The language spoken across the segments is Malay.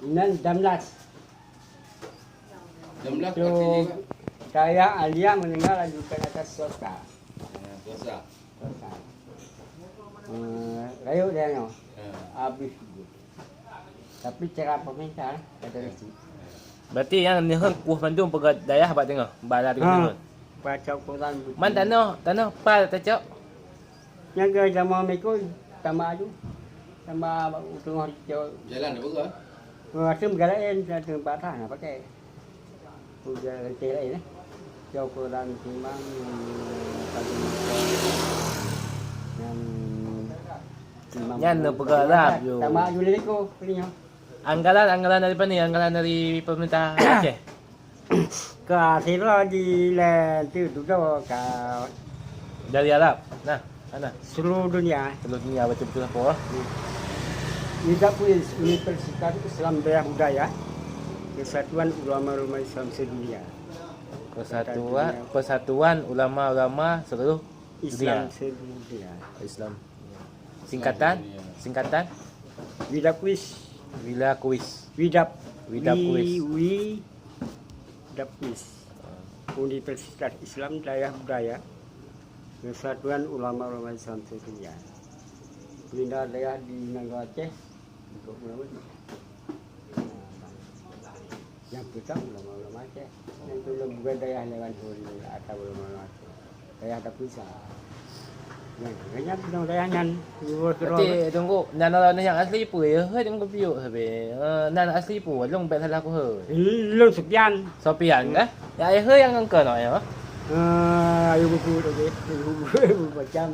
Nan 16. 16 So, saya Alia mendengar lanjutan atas Sosa. Dosa. Sosa. Rayu dia no. Habis. Tapi cara pemerintah ada resi. Berarti yang ni hang kuah Bandung pegat dayah bat tengah. Bala tengah. Baca Quran. Man tanah pal tacak. Yang ke sama Mekoi tambah aju. Tambah tengah Jalan apa ke? Rasa bergalain satu batang nak pakai. Puja rantai lain Jauh Quran timbang Yan na pag-alap yo. Tama aju liko punya. Anggaran daripada ni, anggaran dari pemerintah Aceh. Ka sira di le tu tu ka Dari Arab. Nah, mana? seluruh dunia. Seluruh dunia betul-betul apa? Juga Universitas Islam Daya Budaya Kesatuan Ulama-Ulama Islam Sedunia. Persatuan ulama-ulama seluruh Islam dunia. Sedunia. Islam. Singkatan? Widap Kuis. Wila Kuis. Widap Kuis. Widap Kuis. Universitas Islam Daya Budaya Kesatuan Ulama-Ulama Islam Sedunia. Pindah daerah di negara Aceh untuk ulama. Yang kita ulama-ulama Aceh. Yang itu bukan daerah lewat atau ulama Aceh. Daerah tak bisa. Yang banyak kita daerahnya. Berarti tunggu, nan yang asli pun ya, he tunggu piuk habe. Nan asli pun long bet salah aku he. Long sekian. Sopian kan? Ya he yang engkau no ya. Ayo buku tu buku macam.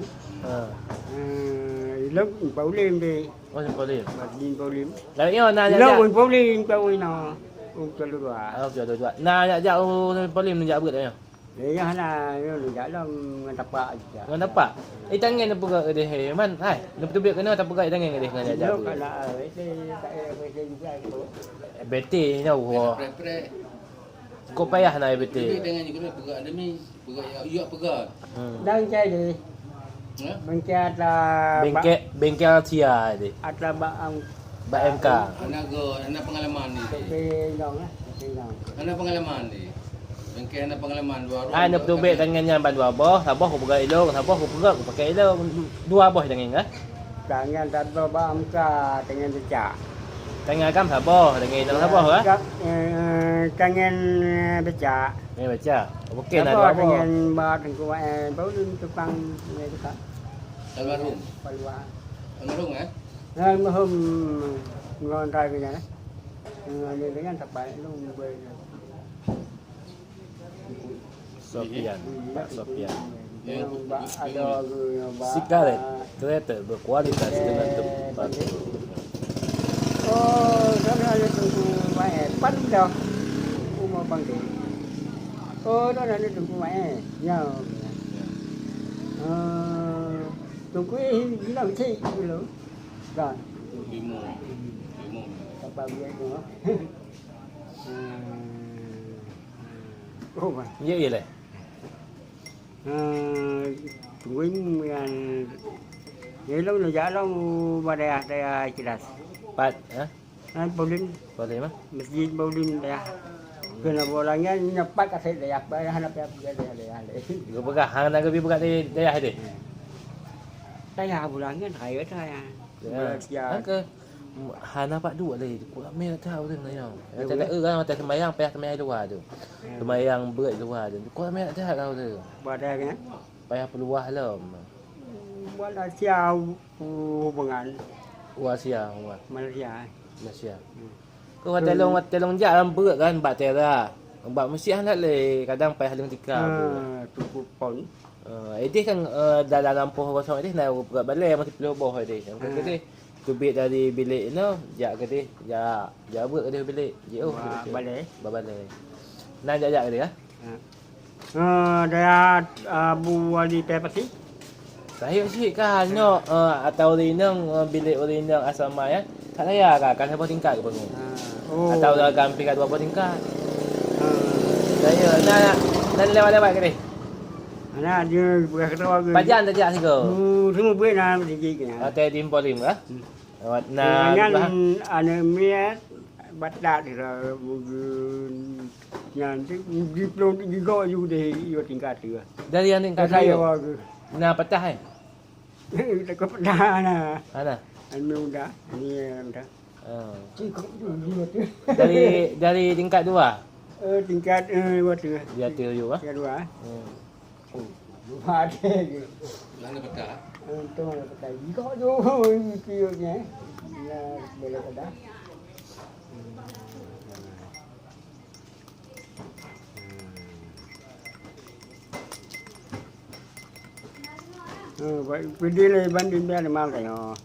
Lớp bảo liêm đi, Oh, boleh. đi bảo liêm. Lalu yo nan Lớp ya. bảo liêm bảo nó, cho lu dua. Oh, dua. Nah, ya boleh menjak berat ya. Để cho là nó giải lo người tập bạ gì. Ngan dapat. Tangan apa gak deh he. Man, hai. Lepas tu biar kena tak pegat tangan deh ngan ajak. Lớp là ở cái juga. Bete ni ho. Prek-prek. Kau payah nak bete. Dengan juga pegat demi pegat ya pegat. Đang chơi gì? Ha? Bengkel là Bengkel Tia ni. atau bang MK. Anak pengalaman ni. cái dòng á, cái dòng. Anak pengalaman ni. Bengkel anak pengalaman dua orang. Ai nak tu bet tangannya ban dua boh, sabah aku pegat elok, sabah aku pegat aku pakai elok. Dua boh tangan ah. Tangan atau bang ka dengan becak. Tangan kam sabah dengan sabah ah. Tangan becak. Ni baca. Okey nak Sabah dua boh. dengan ba thằng cô bảo đừng tukang này tu tak. Almarhum. Palwa. Almarhum eh? Mà hôm ngon trai cái này. Dia dengan terbaik lu boleh. Sopian, Pak Sopian. Ada Sigaret kereta berkualitas dengan tempat. Oh, đó là tunggu mai pan dah. Mau bang dia. Oh, đó là tunggu mai. Ya. Tunggu ini nak cik dulu. Dah. Bimo. Apa dia tu? Oh, bang. Ya iyalah. Tungguin yang ni lâu là giá lâu mà đây jelas. Pat, ha? Bolin Boleh mah? masjid Bolin dah. Kena bolanya nyepat kasih dah apa hanap ya dah. Gua pegang hang nak pergi pegang di daerah dia. Saya bulangnya hai ở đây à. Ya. Ke hana pak dua lagi. Ku ambil tak tahu tu nanya. Tak ada kan mata sembahyang payah sembahyang luar tu. Sembahyang berat luar tu. Ku ambil tak tahu tu. Pada kan. Payah peluah lah. Wala siau hubungan Asia, Malaysia. Kau tolong jalan berat kan bak tera. Bak mesti hendak le kadang payah ling tika. Cukup pon. Ini kan dalam lampu kosong ini nak berat balai masih perlu bawah ini. Yang kata tubik dari bilik no, jak kata jak berat kata bilik. Jauh Balai. Balai. Nak jak kata ah. Dia Abu Wali Pepati. Saya sih kan atau rinang bilik rinang asrama ya. Tak saya kan berapa tingkat ke bangun. Atau gamping kat berapa tingkat. Saya nak lewat-lewat ke ni. Ana dia bukan ketawa ke. Pajan tak jak sigo. Semua buat nak tinggi ke. Hotel di Emporim ah. Nah, Nah, ana miat badak thì là nhà di plong di go you deh yo tingkat tu. Dari yang tingkat Saya kayu. bagus. Nah, petah eh. Tak kau dah nah. Ana. Anu dah. Ni dah. Oh. Cikgu dulu tu. Dari tingkat 2. Tingkat waktu. Dia tu ah. Tingkat 2. Hmm. Dua ada je. Mana petah? Untung ada pakai. Jika tu kiosnya. Nah, boleh pada. Vậy đi lên ban đêm đây là mang cái nó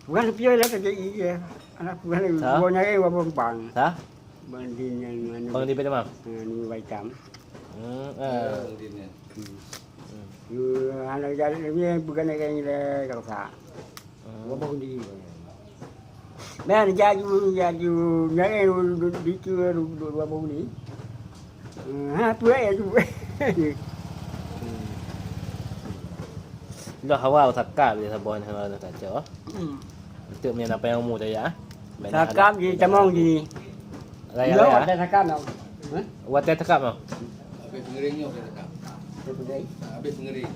bukan lebih lah kerja iya anak bukan gua nyari gua bang Hah? ban đêm yang Bang di Pedamam. ni baik tam Bang Din ni. anak jadi ni bukan kayak ni lah kalau tak gua bang di nah jadi nyari di tu dua bang ni ha tu ya tu Lo hawa takap dia sabon hawa nak kacau. Untuk punya apa yang mu tadi ah. sakam di camong di Raya lo raya. ada sakam tau Wat teh takap mau. Habis pengering ni okey tak? Habis pengering.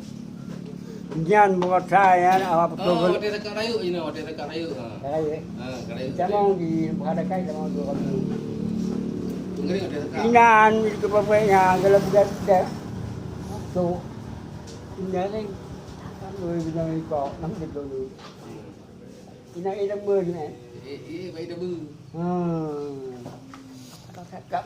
Jangan buat saya apa Oh, betul. dia dekat rayu je ni, dia dekat rayu. Ha. Rayu. Camong di hadakai camong dua kali. Pengering dia dekat. Inan itu bapaknya kalau bukan dah. So inan ni người bây giờ có nắm được rồi. Inan ini mưa ni. Baik dah bu. Có thắt cặp.